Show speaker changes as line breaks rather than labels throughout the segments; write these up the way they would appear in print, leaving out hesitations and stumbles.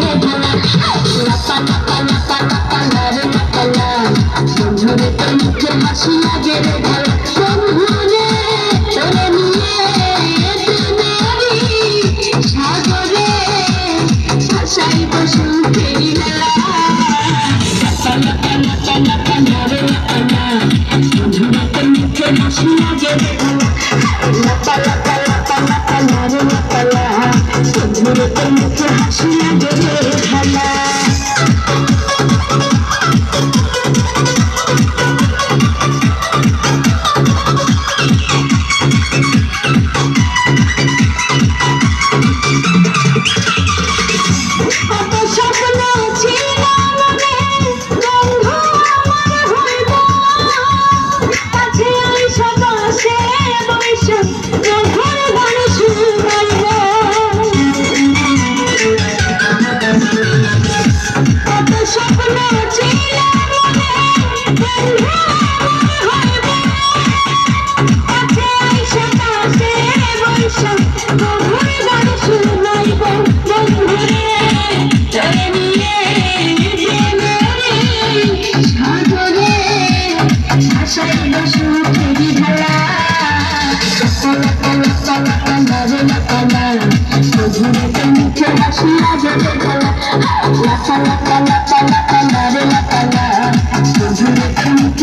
রে ভালা লাপা লাপা লাপা লাপা লারে লাপা লা বন্ধুরে তোর মুখে হাসি লাগে রে ভালা বন্ধুরে তোরে নিয়ে সাগরে ভাসাইব সুখেরি মেলা লাপা লাপা লাপা লাপা লারে লাপা লা বন্ধুরে তোর মুখে হাসি লাগে রে ভালা লাপা লাপা লাপা লাপা লারে লাপা লা বন্ধুরে তোর মুখে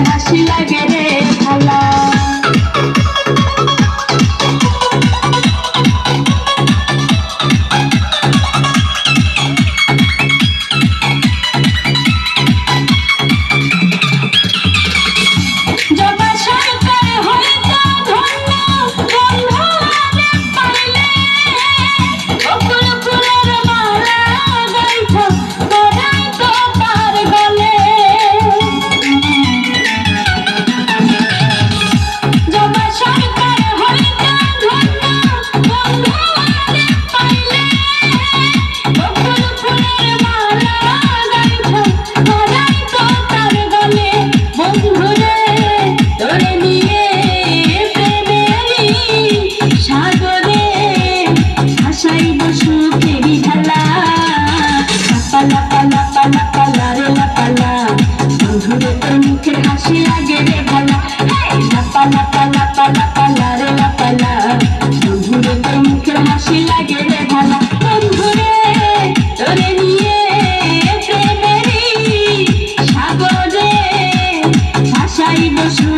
হাসি লাগে রে ভালা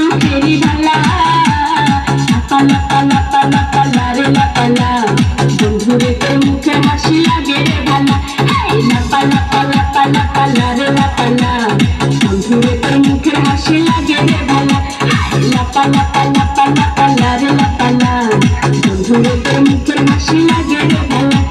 Bন্ধুরে তোর মুখের হাসি লাগে রে ভালা